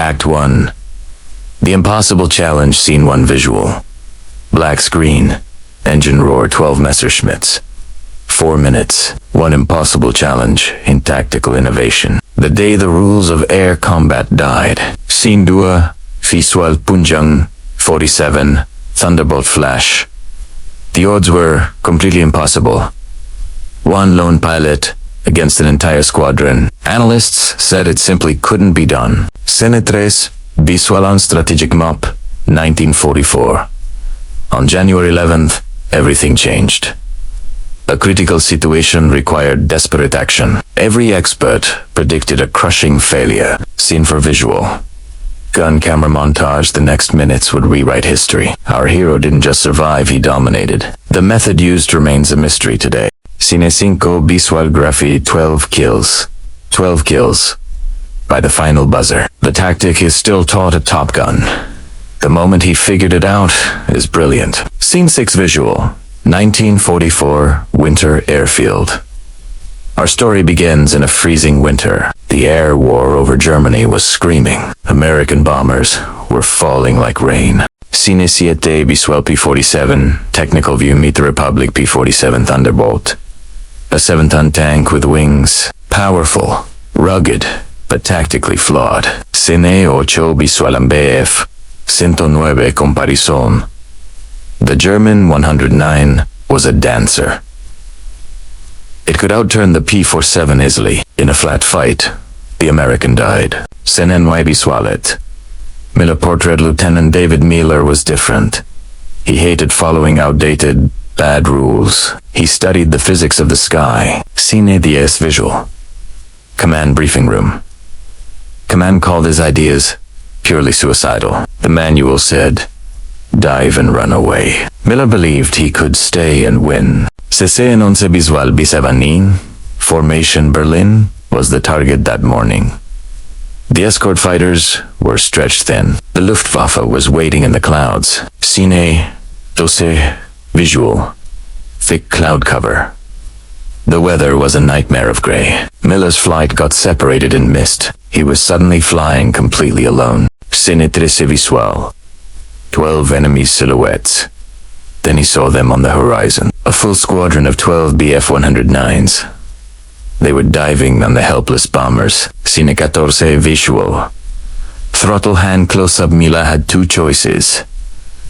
Act 1. The Impossible Challenge, Scene 1 visual. Black screen. Engine roar 12 Messerschmitts. 4 minutes. One impossible challenge in tactical innovation. The day the rules of air combat died. Scene 2. Visual Punjang 47. Thunderbolt flash. The odds were completely impossible. One lone pilot against an entire squadron. Analysts said it simply couldn't be done. Scene 3. Visual strategic map 1944. On January 11th, everything changed. A critical situation required desperate action. Every expert predicted a crushing failure. Scene for visual. Gun camera montage. The next minutes would rewrite history. Our hero didn't just survive, he dominated. The method used remains a mystery today. Scene 5. Visual graphy 12 kills. 12 kills. By the final buzzer. The tactic is still taught at Top Gun. The moment he figured it out is brilliant. Scene 6 visual. 1944 Winter Airfield. Our story begins in a freezing winter. The air war over Germany was screaming. American bombers were falling like rain. Scene 7 Visual P-47. Technical view. Meet the Republic P-47 Thunderbolt. A 7-ton tank with wings. Powerful, rugged, but tactically flawed. Scene 8 Visual BF 109 Comparison. The German 109 was a dancer. It could outturn the P-47 easily. In a flat fight, the American died. Scene 9 Visualet. Miller portrait. Lieutenant David Miller was different. He hated following outdated, bad rules. He studied the physics of the sky. Scene 10 visual. Command briefing room. Command called his ideas purely suicidal. The manual said, dive and run away. Miller believed he could stay and win. Scene 11 Visual B-17. Formation Berlin was the target that morning. The escort fighters were stretched thin. The Luftwaffe was waiting in the clouds. Scene 12 visual. Thick cloud cover. The weather was a nightmare of gray. Miller's flight got separated in mist. He was suddenly flying completely alone. Scene 13 visual. 12 enemy silhouettes. Then he saw them on the horizon. A full squadron of 12 Bf-109s. They were diving on the helpless bombers. Scene 14 visual. Throttle hand close-up. Miller had two choices.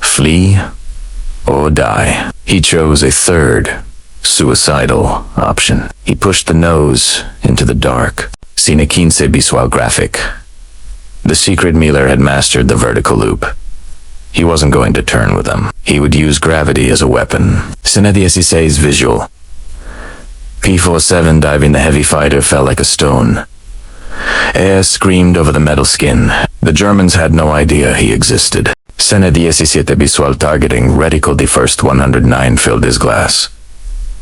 Flee or die. He chose a third, suicidal option. He pushed the nose into the dark. Scene 15 visual graphic. The secret Miller had mastered the vertical loop. He wasn't going to turn with them. He would use gravity as a weapon. Scene 16 visual. P-47 diving. The heavy fighter fell like a stone. Air screamed over the metal skin. The Germans had no idea he existed. Scene 17 visual targeting. Reticle. The first 109 filled his glass.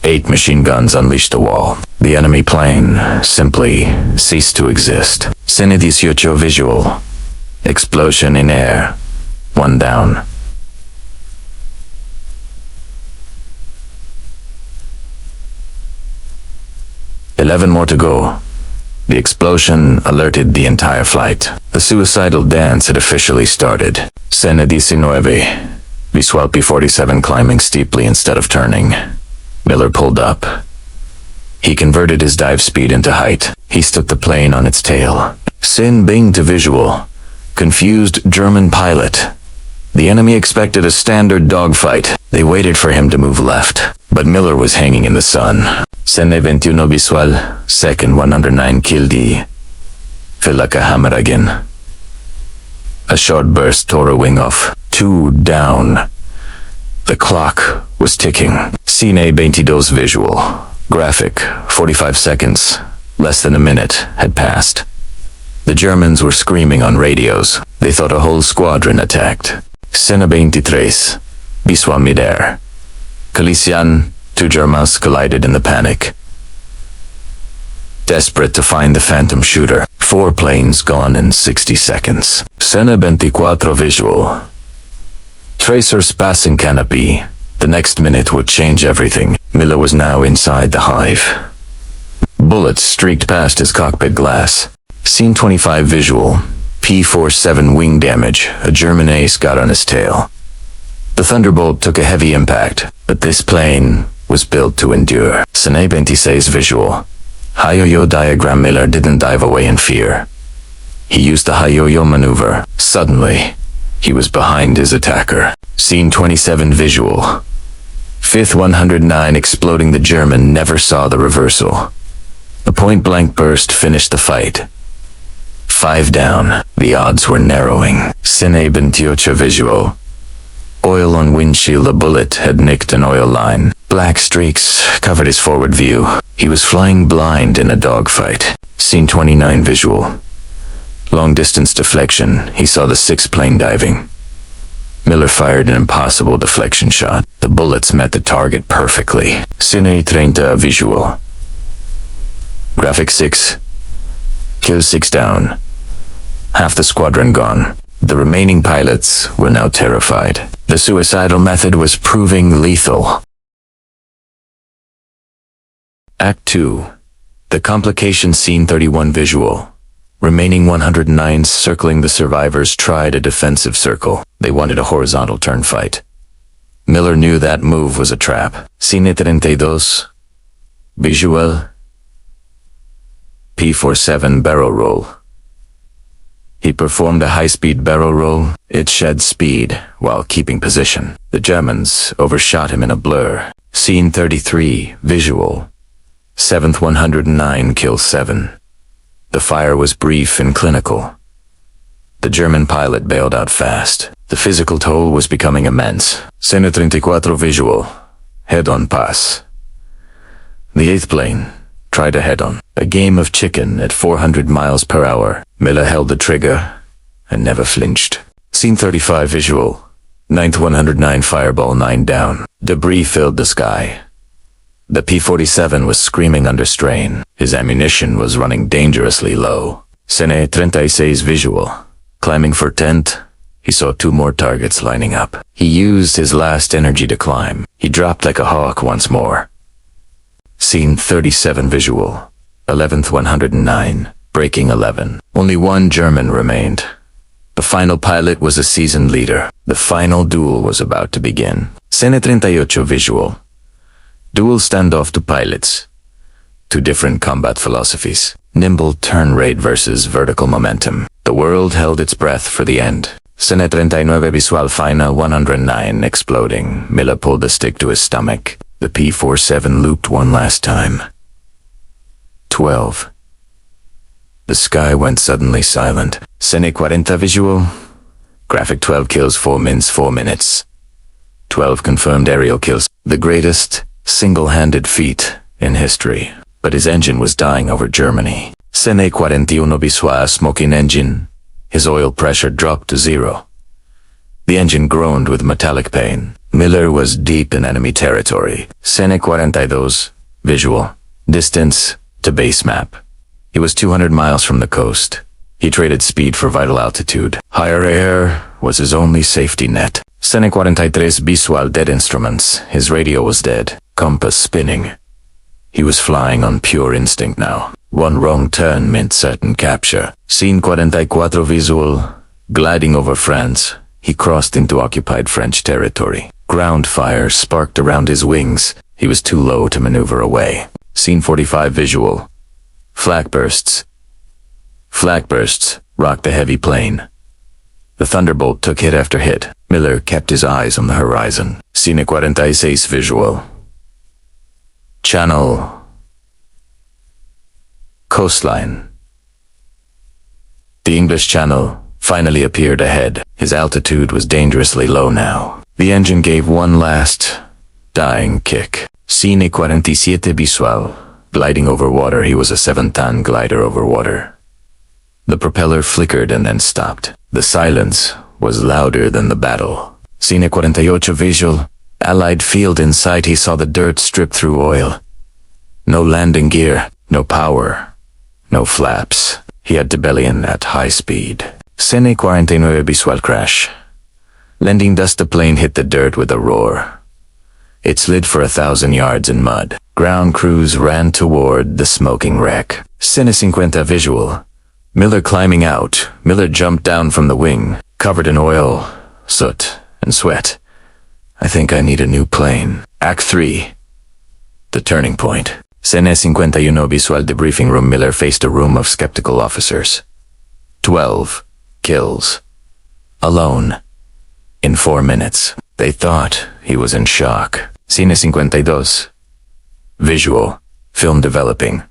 8 machine guns unleashed a wall. The enemy plane simply ceased to exist. Scene 18 visual. Explosion in air. 1 down. "11 more to go." The explosion alerted the entire flight. The suicidal dance had officially started. Scene 19 Visual P-47 climbing steeply instead of turning. Miller pulled up. He converted his dive speed into height. He stuck the plane on its tail. Scene 20 visual. Confused German pilot. The enemy expected a standard dogfight. They waited for him to move left, but Miller was hanging in the sun. Scene 21 visual. Second 109 killed. Filaka Hammeragin. A short burst tore a wing off. 2 down. The clock was ticking. Scene 22 visual. Graphic. 45 seconds. Less than a minute had passed. The Germans were screaming on radios. They thought a whole squadron attacked. Scene 23 visual midair. Calician. 2 Germans collided in the panic. Desperate to find the phantom shooter. 4 planes gone in 60 seconds. Scene 24 visual. Tracers passing canopy. The next minute would change everything. Miller was now inside the hive. Bullets streaked past his cockpit glass. Scene 25 visual. P-47 wing damage. A German ace got on his tail. The Thunderbolt took a heavy impact, but this plane was built to endure. Sine 26 visual. High-yo-yo diagram. Miller didn't dive away in fear. He used the high-yo-yo maneuver. Suddenly, he was behind his attacker. Scene 27 visual. Fifth 109 exploding. The German never saw the reversal. A point-blank burst finished the fight. 5 down. The odds were narrowing. Cine 28 visual. Oil on windshield. A bullet had nicked an oil line. Black streaks covered his forward view. He was flying blind in a dogfight. Scene 29 visual. Long-distance deflection. He saw the 6th plane diving. Miller fired an impossible deflection shot. The bullets met the target perfectly. Cine 30 visual. Graphic 6. Kill 6 down. Half the squadron gone. The remaining pilots were now terrified. The suicidal method was proving lethal. Act 2. The complication. Scene 31 visual. Remaining 109 circling the survivors tried a defensive circle. They wanted a horizontal turn fight. Miller knew that move was a trap. Scene 32. Visual. P-47 barrel roll. He performed a high-speed barrel roll. It shed speed while keeping position. The Germans overshot him in a blur. Scene 33 visual. 7th 109 kills 7. The fire was brief and clinical. The German pilot bailed out fast. The physical toll was becoming immense. Scene 34 visual. Head-on pass. The 8th plane tried a head-on. A game of chicken at 400 miles per hour. Miller held the trigger and never flinched. Scene 35 visual. 9th 109 fireball. 9 down. Debris filled the sky. The P-47 was screaming under strain. His ammunition was running dangerously low. Scene 36 visual. Climbing for tent, he saw 2 more targets lining up. He used his last energy to climb. He dropped like a hawk once more. Scene 37 visual. 11th 109. Breaking 11. Only 1 German remained. The final pilot was a seasoned leader. The final duel was about to begin. Scene 38 visual. Dual standoff to pilots. 2 different combat philosophies. Nimble turn rate versus vertical momentum. The world held its breath for the end. Scene 39 visual. Final 109 exploding. Miller pulled the stick to his stomach. The P-47 looped one last time. 12. The sky went suddenly silent. Scene 40 visual. Graphic 12 kills 4 mins 4 minutes. 12 confirmed aerial kills. The greatest single-handed feat in history. But his engine was dying over Germany. Scene 41 visual. Smoking engine. His oil pressure dropped to 0. The engine groaned with metallic pain. Miller was deep in enemy territory. Scene 42 visual. Distance to base map. He was 200 miles from the coast. He traded speed for vital altitude. Higher air was his only safety net. Scene 43 visual. Dead instruments. His radio was dead. Compass spinning. He was flying on pure instinct now. 1 wrong turn meant certain capture. Scene 44 visual. Gliding over France, he crossed into occupied French territory. Ground fire sparked around his wings. He was too low to maneuver away. Scene 45 visual. Flak bursts. Flak bursts rocked the heavy plane. The Thunderbolt took hit after hit. Miller kept his eyes on the horizon. Scene 46 visual. Channel. Coastline. The English Channel finally appeared ahead. His altitude was dangerously low now. The engine gave one last, dying kick. Scene 47 visual. Gliding over water. He was a 7-ton glider over water. The propeller flickered and then stopped. The silence was louder than the battle. Scene 48 visual. Allied field in sight. He saw the dirt strip through oil. No landing gear, no power, no flaps. He had to belly in at high speed. Scene 49 visual crash. Lending dust, the plane hit the dirt with a roar. It slid for 1,000 yards in mud. Ground crews ran toward the smoking wreck. Scene 50 visual. Miller climbing out. Miller jumped down from the wing, covered in oil, soot, and sweat. I think I need a new plane. Act 3. The turning point. Scene 51 visual debriefing room. Miller faced a room of skeptical officers. 12 kills. Alone. In 4 minutes. They thought he was in shock. Scene 52. Visual. Film developing.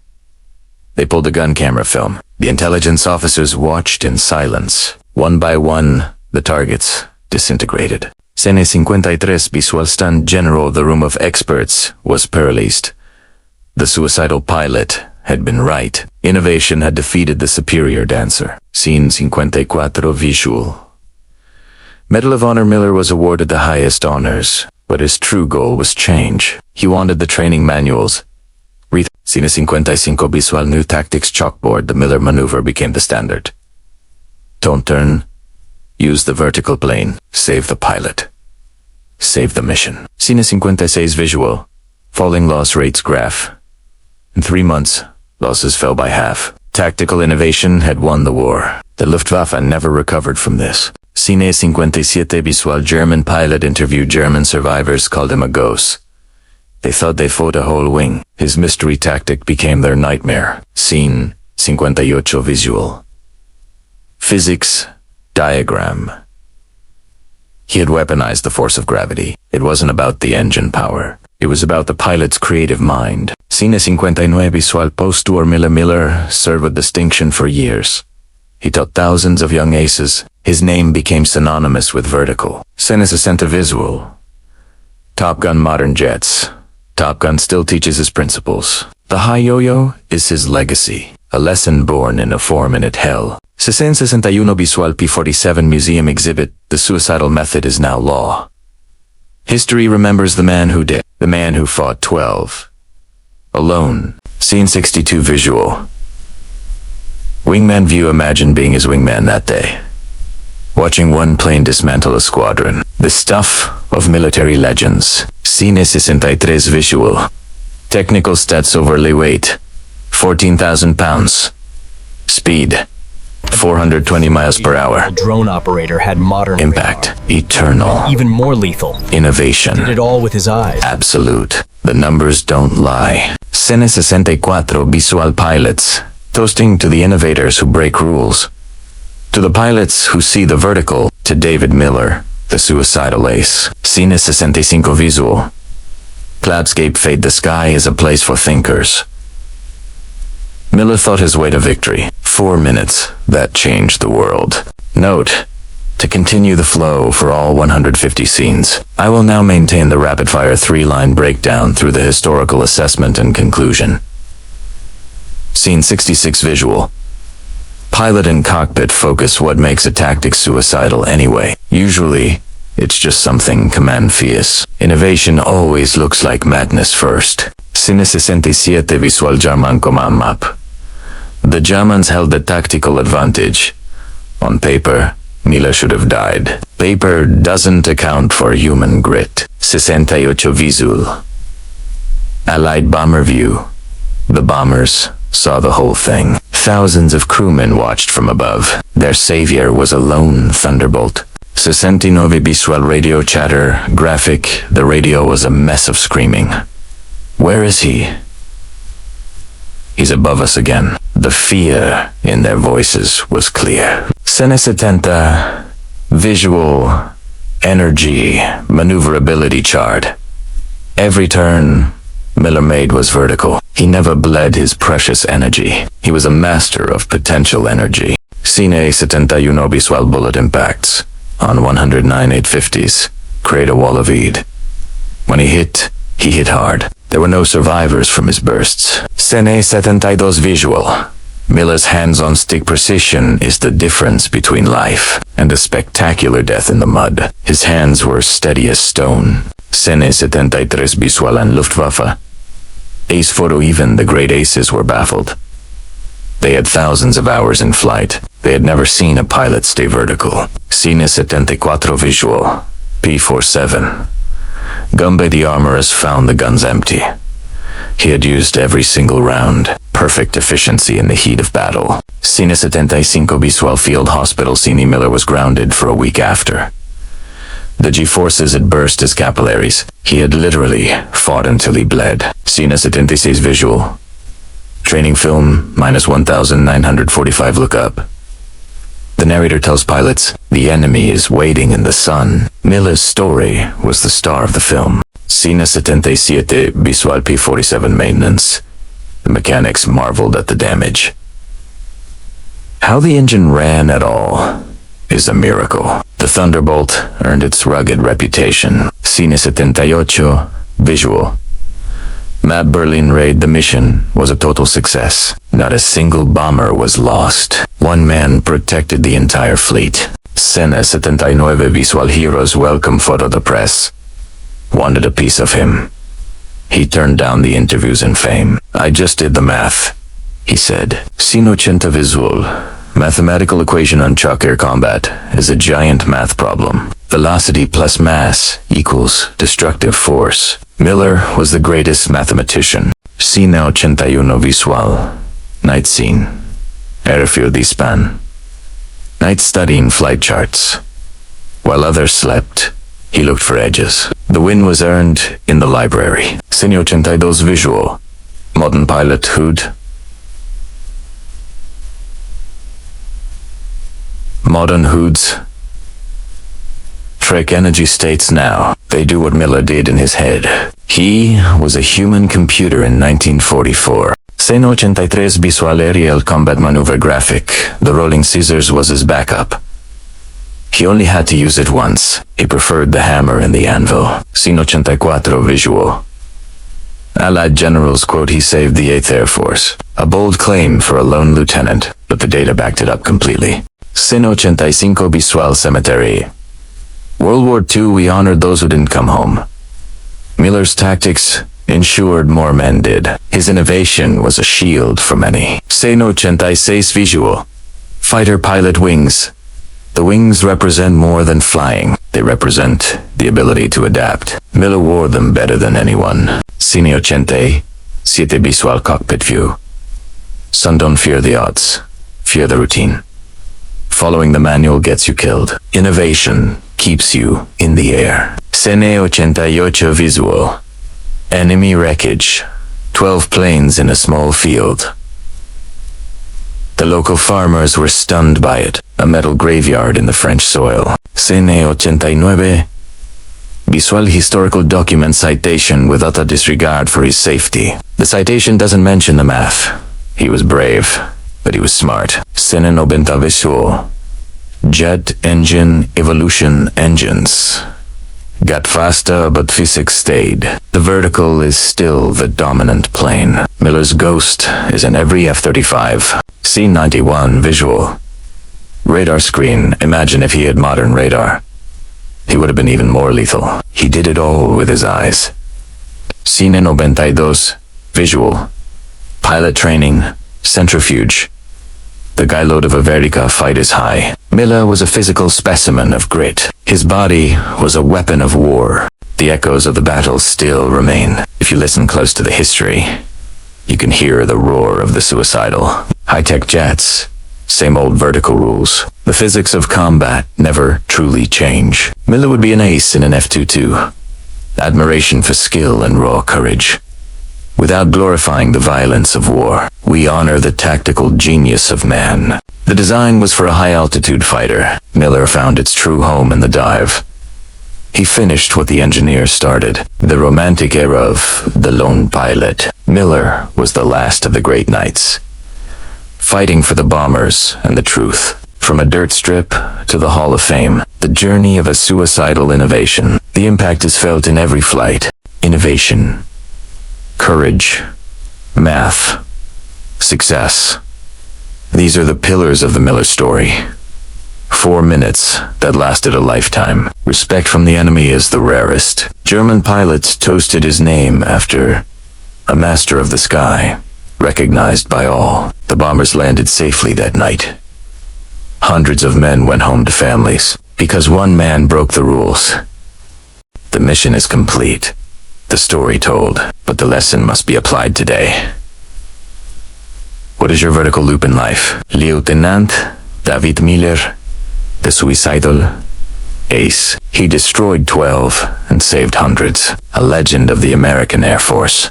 They pulled a gun camera film. The intelligence officers watched in silence. One by one, the targets disintegrated. Scene 53 visual stunt general. The room of experts was paralyzed. The suicidal pilot had been right. Innovation had defeated the superior dancer. Scene 54 visual. Medal of Honor. Miller was awarded the highest honors, but his true goal was change. He wanted the training manuals. Scene 55 visual new tactics chalkboard. The Miller maneuver became the standard. Don't turn. Use the vertical plane. Save the pilot. Save the mission. Scene 56 visual. Falling loss rates graph. In 3 months, losses fell by half. Tactical innovation had won the war. The Luftwaffe never recovered from this. Scene 57 visual. German pilot interviewed German survivors, called him a ghost. They thought they fought a whole wing. His mystery tactic became their nightmare. Scene 58 visual. Physics diagram. He had weaponized the force of gravity. It wasn't about the engine power. It was about the pilot's creative mind. Scene 59 visual. Post-war. Miller served with distinction for years. He taught thousands of young aces. His name became synonymous with vertical. Scene 60 visual. Top Gun modern jets. Top Gun still teaches his principles. The high yo-yo is his legacy, a lesson born in a 4-minute hell. Scene 61 visual. P-47 museum exhibit. The suicidal method is now law. History remembers the man who did. The man who fought 12. Alone. Scene 62 visual. Wingman view. Imagine being his wingman that day. Watching one plane dismantle a squadron. The stuff of military legends. Scene 63 visual. Technical stats. Overlay weight. 14,000 pounds. Speed. 420 miles per hour. Drone operator had modern impact. Radar. Eternal. Even more lethal. Innovation. Did it all with his eyes. Absolute. The numbers don't lie. Scene 64 visual. Pilots. Toasting to the innovators who break rules. To the pilots who see the vertical. To David Miller, the suicidal ace. Scene 65 visual. Cloudscape fade. The sky is a place for thinkers. Miller thought his way to victory. 4 minutes. That changed the world. Note: to continue the flow for all 150 scenes, I will now maintain the rapid-fire 3-line breakdown through the historical assessment and conclusion. Scene 66 visual. Pilot and cockpit focus. What makes a tactic suicidal anyway? Usually, it's just something command fierce. Innovation always looks like madness first. Scene 67 visual. German command map. The Germans held the tactical advantage. On paper, Miller should have died. Paper doesn't account for human grit. 68 visual. Allied bomber view. The bombers saw the whole thing. Thousands of crewmen watched from above. Their savior was a lone thunderbolt. 69 visual. Radio chatter graphic. The radio was a mess of screaming. Where is he? He's above us again. The fear in their voices was clear. Scene 70 visual. Energy. Maneuverability chart. Every turn Miller made was vertical. He never bled his precious energy. He was a master of potential energy. Scene 71 visual. Bullet impacts. On 109 850s. Create a wall of Eid. When he hit hard. There were no survivors from his bursts. Scene 72 visual. Miller's hands-on-stick precision is the difference between life and a spectacular death in the mud. His hands were steady as stone. Scene 73 visual and Luftwaffe. Ace photo. Even the great aces were baffled. They had thousands of hours in flight. They had never seen a pilot stay vertical. Scene 74 visual. P-47. Gumbe the armorist found the guns empty. He had used every single round. perfect efficiency in the heat of battle. Scene 75 Visual Field Hospital. Sini Miller was grounded for a week after. The G-forces had burst his capillaries. He had literally fought until he bled. Scene 76 Visual. Training film, minus 1945 lookup. The narrator tells pilots, the enemy is waiting in the sun. Miller's story was the star of the film. Scene 77 Visual P-47 maintenance. The mechanics marveled at the damage. How the engine ran at all is a miracle. The Thunderbolt earned its rugged reputation. Scene 78 Visual. Map Berlin raid. The mission was a total success. Not a single bomber was lost. One man protected the entire fleet. Scene 79 Visual. Heroes welcome photo. The press wanted a piece of him. He turned down the interviews and fame. I just did the math, he said. Scene 80 Visual. Mathematical equation on chalk air combat is a giant math problem. Velocity plus mass equals destructive force. Miller was the greatest mathematician. Scene 81 Visual. Night scene. Airfield Dispan. Night studying flight charts. While others slept, he looked for edges. The win was earned in the library. Scene 82 Visual. Modern pilot hood. Modern hoods. Trek Energy states now, they do what Miller did in his head. He was a human computer in 1944. Scene 83 Visual Aerial Combat Maneuver Graphic. The Rolling Scissors was his backup. He only had to use it once. He preferred the hammer and the anvil. Scene 84 Visual. Allied generals quote, he saved the 8th Air Force. A bold claim for a lone lieutenant, but the data backed it up completely. Scene 85 Visual Cemetery. World War II, we honored those who didn't come home. Miller's tactics ensured more men did. His innovation was a shield for many. Scene 86 Visual. Fighter pilot wings. The wings represent more than flying. They represent the ability to adapt. Miller wore them better than anyone. Scene 87 Visual Cockpit View. Son, don't fear the odds. Fear the routine. Following the manual gets you killed. Innovation keeps you in the air. Scene 88 Visual. Enemy wreckage. 12 planes in a small field. The local farmers were stunned by it. A metal graveyard in the French soil. Scene 89 Visual Historical Document Citation with utter disregard for his safety. The citation doesn't mention the math. He was brave, but he was smart. Scene 90 Visual. Jet engine evolution engines. Got faster, but physics stayed. The vertical is still the dominant plane. Miller's ghost is in every F-35. Scene 91 Visual. Radar screen. Imagine if he had modern radar. He would have been even more lethal. He did it all with his eyes. Scene 92 Visual. Pilot training. Centrifuge. The guy load of a Verica fight is high. Miller was a physical specimen of grit. His body was a weapon of war. The echoes of the battle still remain. If you listen close to the history, you can hear the roar of the Suicidal. High-tech jets. Same old vertical rules. The physics of combat never truly change. Miller would be an ace in an F-22. Admiration for skill and raw courage. Without glorifying the violence of war, we honor the tactical genius of man. The design was for a high-altitude fighter. Miller found its true home in the dive. He finished what the engineer started, the romantic era of the lone pilot. Miller was the last of the great knights, fighting for the bombers and the truth. From a dirt strip to the Hall of Fame, the journey of a suicidal innovation. The impact is felt in every flight. Innovation. Courage, math, success. These are the pillars of the Miller story. 4 minutes that lasted a lifetime. Respect from the enemy is the rarest. German pilots toasted his name after a master of the sky, recognized by all. The bombers landed safely that night. Hundreds of men went home to families because one man broke the rules. The mission is complete. The story told, but the lesson must be applied today. What is your vertical loop in life? Lieutenant David Miller, the Suicidal ace. He destroyed 12 and saved hundreds. A legend of the American Air Force.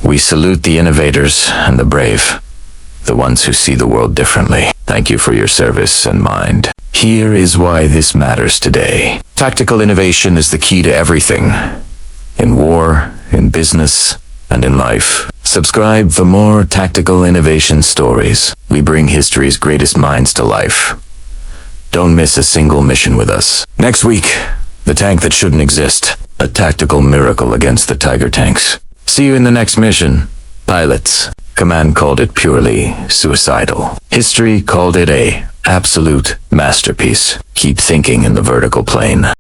We salute the innovators and the brave, the ones who see the world differently. Thank you for your service and mind. Here is why this matters today. Tactical innovation is the key to everything. In war, in business, and in life. Subscribe for more tactical innovation stories. We bring history's greatest minds to life. Don't miss a single mission with us. Next week, the tank that shouldn't exist. A tactical miracle against the Tiger tanks. See you in the next mission, pilots. Command called it purely suicidal. History called it a absolute masterpiece. Keep thinking in the vertical plane.